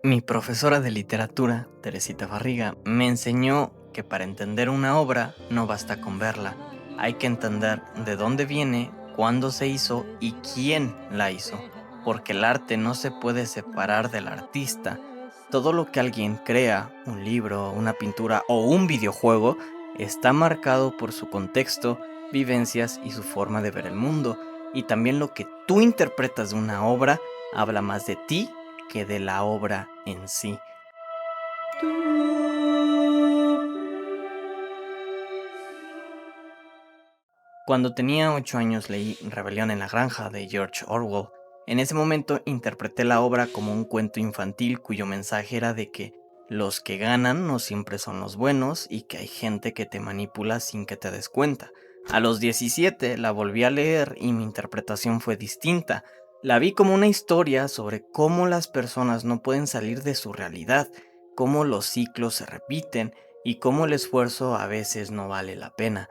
Mi profesora de literatura, Teresita Barriga, me enseñó que para entender una obra no basta con verla, hay que entender de dónde viene, cuándo se hizo y quién la hizo, porque el arte no se puede separar del artista. Todo lo que alguien crea, un libro, una pintura o un videojuego, está marcado por su contexto, vivencias y su forma de ver el mundo, y también lo que tú interpretas de una obra habla más de ti que de la obra en sí. Cuando tenía 8 años leí Rebelión en la Granja de George Orwell. En ese momento interpreté la obra como un cuento infantil cuyo mensaje era de que los que ganan no siempre son los buenos y que hay gente que te manipula sin que te des cuenta. A los 17 la volví a leer y mi interpretación fue distinta. La vi como una historia sobre cómo las personas no pueden salir de su realidad, cómo los ciclos se repiten y cómo el esfuerzo a veces no vale la pena.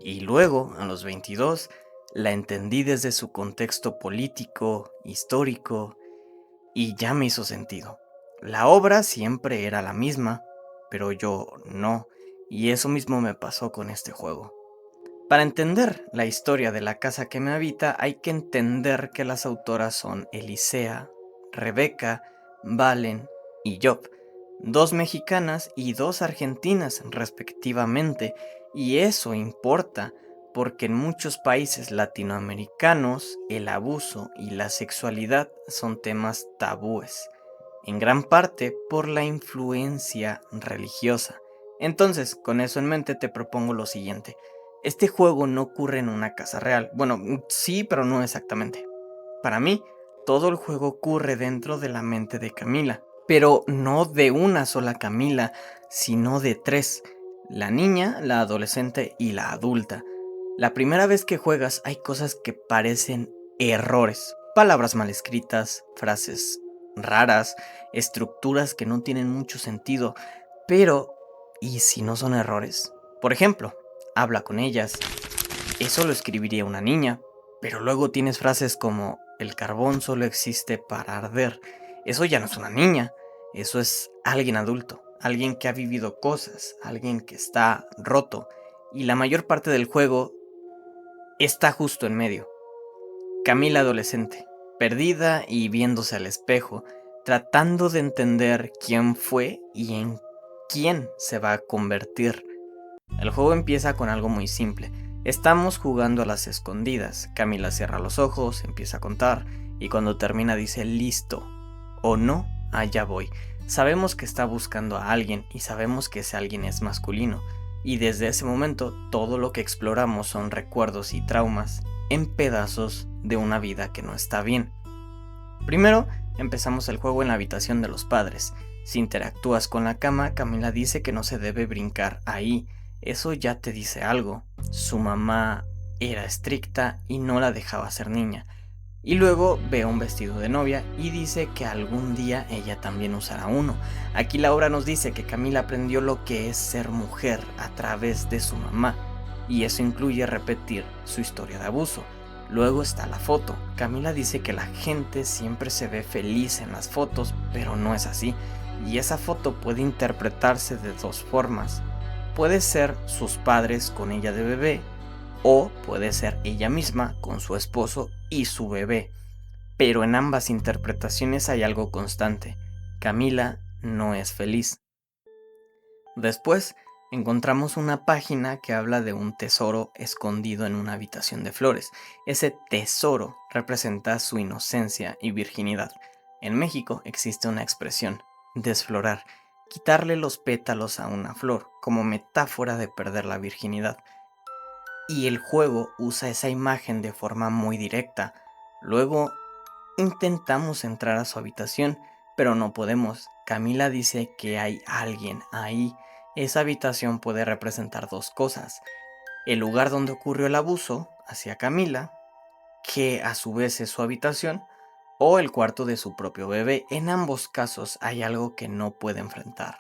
Y luego, a los 22, la entendí desde su contexto político, histórico, y ya me hizo sentido. La obra siempre era la misma, pero yo no, y eso mismo me pasó con este juego. Para entender la historia de la casa que me habita, hay que entender que las autoras son Elisea, Rebeca, Valen y Job, dos mexicanas y dos argentinas respectivamente, y eso importa porque en muchos países latinoamericanos el abuso y la sexualidad son temas tabúes, en gran parte por la influencia religiosa. Entonces, con eso en mente te propongo lo siguiente. Este juego no ocurre en una casa real. Bueno, sí, pero no exactamente. Para mí, todo el juego ocurre dentro de la mente de Camila, pero no de una sola Camila, sino de tres: la niña, la adolescente y la adulta. La primera vez que juegas hay cosas que parecen errores, palabras mal escritas, frases raras, estructuras que no tienen mucho sentido, pero ¿y si no son errores? Por ejemplo, habla con ellas. Eso lo escribiría una niña, pero luego tienes frases como el carbón solo existe para arder. Eso ya no es una niña, eso es alguien adulto, alguien que ha vivido cosas, alguien que está roto. Y la mayor parte del juego está justo en medio. Camila adolescente, perdida y viéndose al espejo, tratando de entender quién fue y en quién se va a convertir. El juego empieza con algo muy simple. Estamos jugando a las escondidas. Camila cierra los ojos, empieza a contar y cuando termina dice listo. O no, allá voy. Sabemos que está buscando a alguien y sabemos que ese alguien es masculino. Y desde ese momento todo lo que exploramos son recuerdos y traumas en pedazos de una vida que no está bien. Primero, empezamos el juego en la habitación de los padres. Si interactúas con la cama, Camila dice que no se debe brincar ahí. Eso ya te dice algo. Su mamá era estricta y no la dejaba ser niña. Y luego ve un vestido de novia y dice que algún día ella también usará uno. Aquí la obra nos dice que Camila aprendió lo que es ser mujer a través de su mamá, y eso incluye repetir su historia de abuso. Luego está la foto. Camila dice que la gente siempre se ve feliz en las fotos, pero no es así. Y esa foto puede interpretarse de dos formas. Puede ser sus padres con ella de bebé, o puede ser ella misma con su esposo y su bebé. Pero en ambas interpretaciones hay algo constante. Camila no es feliz. Después encontramos una página que habla de un tesoro escondido en una habitación de flores. Ese tesoro representa su inocencia y virginidad. En México existe una expresión: desflorar, quitarle los pétalos a una flor, como metáfora de perder la virginidad. Y el juego usa esa imagen de forma muy directa. Luego intentamos entrar a su habitación, pero no podemos. Camila dice que hay alguien ahí. Esa habitación puede representar dos cosas: el lugar donde ocurrió el abuso hacia Camila, que a su vez es su habitación, o el cuarto de su propio bebé. En ambos casos hay algo que no puede enfrentar.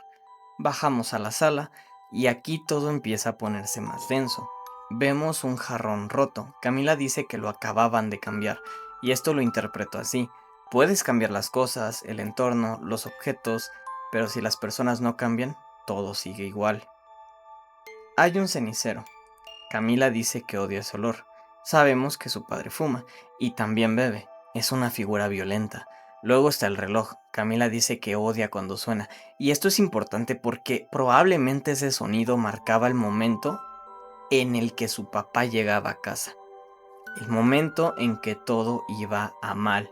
Bajamos a la sala y aquí todo empieza a ponerse más denso. Vemos un jarrón roto. Camila dice que lo acababan de cambiar, y esto lo interpreto así: Puedes cambiar las cosas, el entorno, los objetos, pero si las personas no cambian, todo sigue igual. Hay un cenicero. Camila dice que odia ese olor. Sabemos que su padre fuma y también bebe. Es una figura violenta. Luego está el reloj. Camila dice que odia cuando suena. Y esto es importante porque probablemente ese sonido marcaba el momento en el que su papá llegaba a casa. El momento en que todo iba a mal.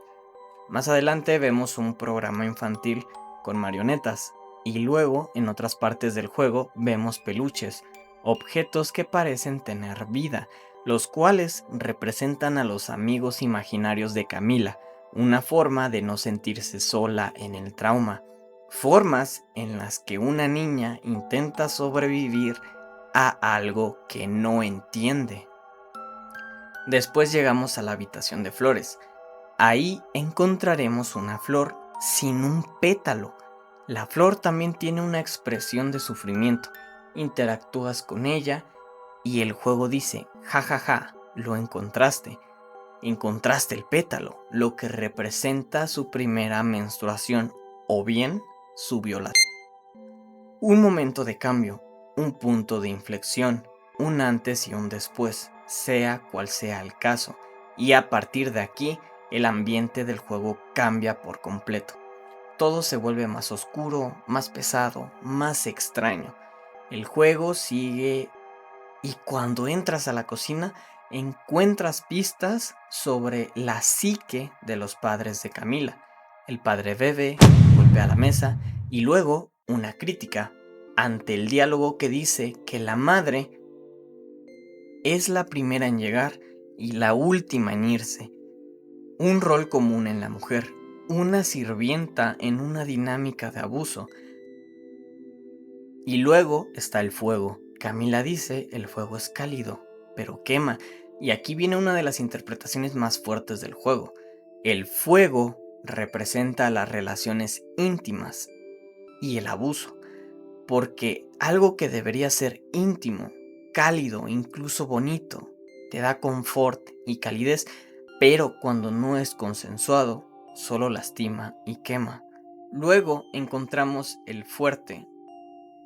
Más adelante vemos un programa infantil con marionetas y luego en otras partes del juego vemos peluches, objetos que parecen tener vida, los cuales representan a los amigos imaginarios de Camila, una forma de no sentirse sola en el trauma, formas en las que una niña intenta sobrevivir a algo que no entiende. Después llegamos a la habitación de flores. Ahí encontraremos una flor sin un pétalo. La flor también tiene una expresión de sufrimiento. Interactúas con ella y el juego dice, ja ja ja, lo encontraste. Encontraste el pétalo, lo que representa su primera menstruación o bien su violación. Un momento de cambio, un punto de inflexión, un antes y un después, sea cual sea el caso. Y a partir de aquí, el ambiente del juego cambia por completo. Todo se vuelve más oscuro, más pesado, más extraño. El juego sigue y cuando entras a la cocina encuentras pistas sobre la psique de los padres de Camila. El padre bebe, golpea la mesa y luego una crítica ante el diálogo que dice que la madre es la primera en llegar y la última en irse. Un rol común en la mujer, una sirvienta en una dinámica de abuso. Y luego está el fuego. Camila dice, el fuego es cálido, pero quema. Y aquí viene una de las interpretaciones más fuertes del juego. El fuego representa las relaciones íntimas y el abuso, porque algo que debería ser íntimo, cálido, incluso bonito, te da confort y calidez, pero cuando no es consensuado, solo lastima y quema. Luego encontramos el fuerte,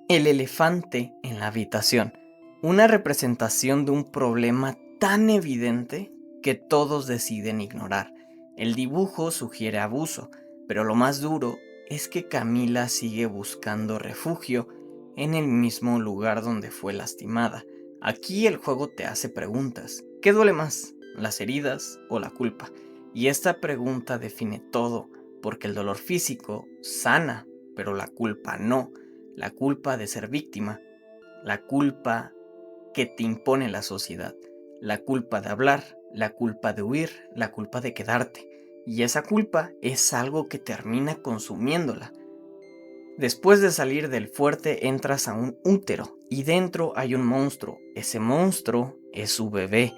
el elefante en la habitación, una representación de un problema tan evidente que todos deciden ignorar. El dibujo sugiere abuso, pero lo más duro es que Camila sigue buscando refugio en el mismo lugar donde fue lastimada. Aquí el juego te hace preguntas. ¿Qué duele más, las heridas o la culpa? Y esta pregunta define todo, porque el dolor físico sana, pero la culpa no. La culpa de ser víctima, la culpa que te impone la sociedad, la culpa de hablar, la culpa de huir, la culpa de quedarte. Y esa culpa es algo que termina consumiéndola. Después de salir del fuerte entras a un útero y dentro hay un monstruo. Ese monstruo es su bebé.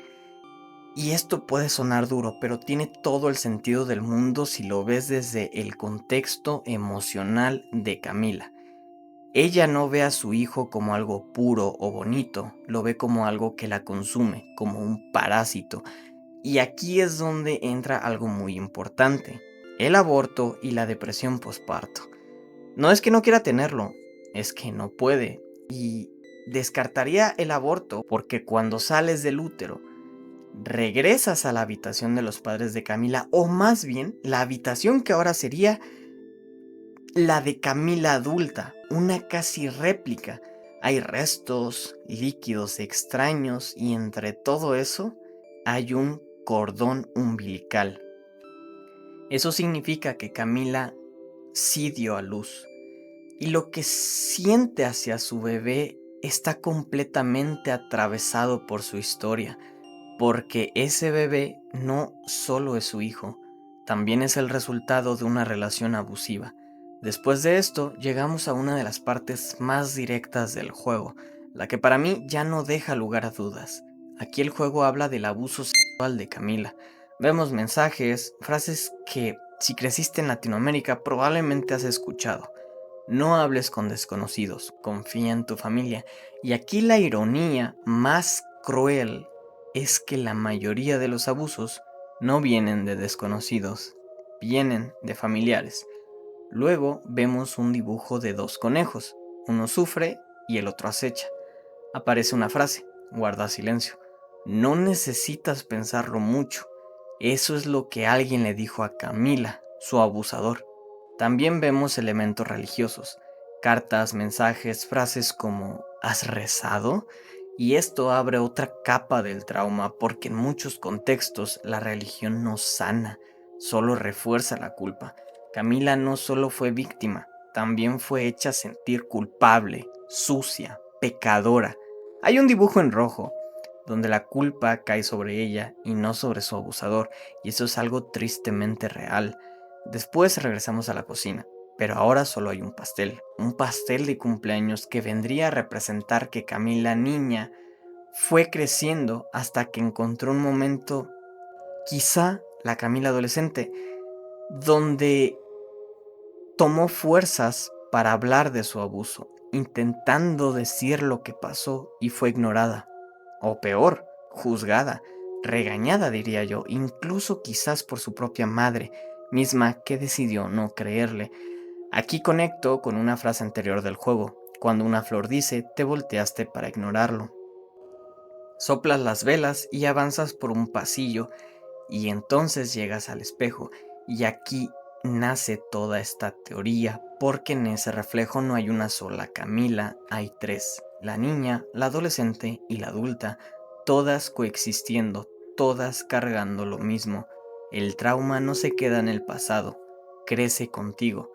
Y esto puede sonar duro, pero tiene todo el sentido del mundo si lo ves desde el contexto emocional de Camila. Ella no ve a su hijo como algo puro o bonito, lo ve como algo que la consume, como un parásito. Y aquí es donde entra algo muy importante, el aborto y la depresión postparto. No es que no quiera tenerlo, es que no puede. Y descartaría el aborto porque cuando sales del útero, regresas a la habitación de los padres de Camila, o más bien la habitación que ahora sería la de Camila adulta, una casi réplica. Hay restos, líquidos extraños y entre todo eso hay un cordón umbilical. Eso significa que Camila sí dio a luz y lo que siente hacia su bebé está completamente atravesado por su historia, porque ese bebé no solo es su hijo, también es el resultado de una relación abusiva. Después de esto, llegamos a una de las partes más directas del juego, la que para mí ya no deja lugar a dudas. Aquí el juego habla del abuso sexual de Camila. Vemos mensajes, frases que, si creciste en Latinoamérica, probablemente has escuchado. No hables con desconocidos, confía en tu familia. Y aquí la ironía más cruel es que la mayoría de los abusos no vienen de desconocidos, vienen de familiares. Luego vemos un dibujo de dos conejos, uno sufre y el otro acecha. Aparece una frase, guarda silencio. No necesitas pensarlo mucho. Eso es lo que alguien le dijo a Camila, su abusador. También vemos elementos religiosos, cartas, mensajes, frases como ¿has rezado? Y esto abre otra capa del trauma porque en muchos contextos la religión no sana, solo refuerza la culpa. Camila no solo fue víctima, también fue hecha sentir culpable, sucia, pecadora. Hay un dibujo en rojo, donde la culpa cae sobre ella y no sobre su abusador, y eso es algo tristemente real. Después regresamos a la cocina, pero ahora solo hay un pastel de cumpleaños que vendría a representar que Camila niña fue creciendo hasta que encontró un momento, quizá la Camila adolescente, donde tomó fuerzas para hablar de su abuso, intentando decir lo que pasó y fue ignorada. O peor, juzgada, regañada diría yo, incluso quizás por su propia madre, misma que decidió no creerle. Aquí conecto con una frase anterior del juego, cuando una flor dice, te volteaste para ignorarlo. Soplas las velas y avanzas por un pasillo y entonces llegas al espejo y aquí nace toda esta teoría porque en ese reflejo no hay una sola Camila, hay tres, la niña, la adolescente y la adulta, todas coexistiendo, todas cargando lo mismo. El trauma no se queda en el pasado, crece contigo.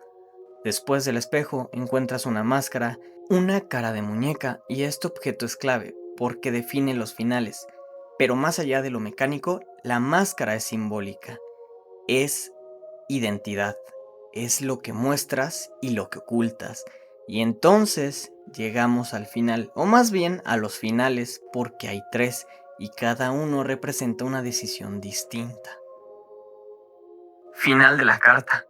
Después del espejo encuentras una máscara, una cara de muñeca y este objeto es clave porque define los finales. Pero más allá de lo mecánico, la máscara es simbólica, es identidad, es lo que muestras y lo que ocultas. Y entonces llegamos al final, o más bien a los finales porque hay tres y cada uno representa una decisión distinta. Final de la carta.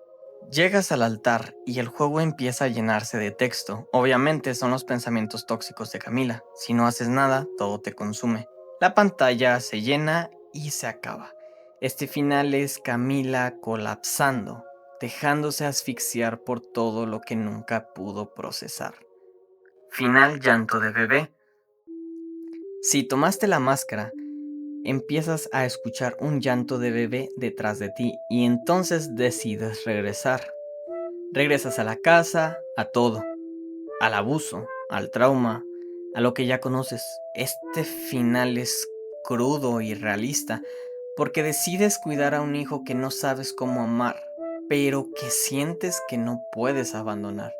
Llegas al altar y el juego empieza a llenarse de texto. Obviamente son los pensamientos tóxicos de Camila. Si no haces nada, todo te consume. La pantalla se llena y se acaba. Este final es Camila colapsando, dejándose asfixiar por todo lo que nunca pudo procesar. Final llanto de bebé. Si tomaste la máscara, empiezas a escuchar un llanto de bebé detrás de ti y entonces decides regresar. Regresas a la casa, a todo, al abuso, al trauma, a lo que ya conoces. Este final es crudo y realista porque decides cuidar a un hijo que no sabes cómo amar, pero que sientes que no puedes abandonar.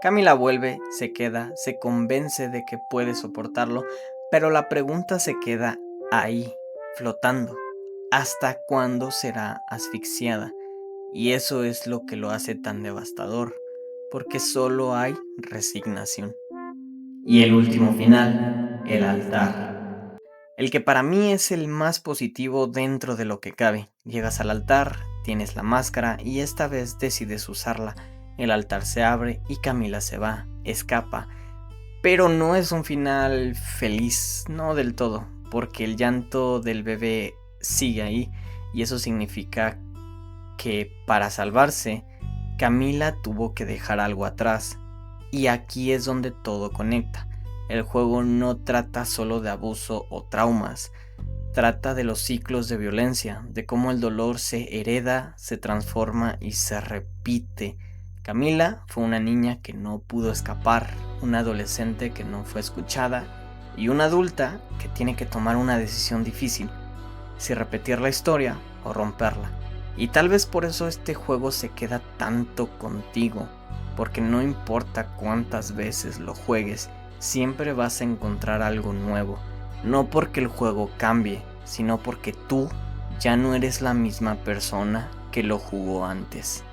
Camila vuelve, se queda, se convence de que puede soportarlo, pero la pregunta se queda ahí, flotando. ¿Hasta cuándo será asfixiada? Y eso es lo que lo hace tan devastador, porque solo hay resignación. Y el último final, el altar. El que para mí es el más positivo dentro de lo que cabe. Llegas al altar, tienes la máscara y esta vez decides usarla. El altar se abre y Camila se va, escapa. Pero no es un final feliz, no del todo, porque el llanto del bebé sigue ahí y eso significa que para salvarse, Camila tuvo que dejar algo atrás. Y aquí es donde todo conecta. El juego no trata solo de abuso o traumas, trata de los ciclos de violencia, de cómo el dolor se hereda, se transforma y se repite. Camila fue una niña que no pudo escapar, una adolescente que no fue escuchada y una adulta que tiene que tomar una decisión difícil, si repetir la historia o romperla. Y tal vez por eso este juego se queda tanto contigo, porque no importa cuántas veces lo juegues, siempre vas a encontrar algo nuevo. No porque el juego cambie, sino porque tú ya no eres la misma persona que lo jugó antes.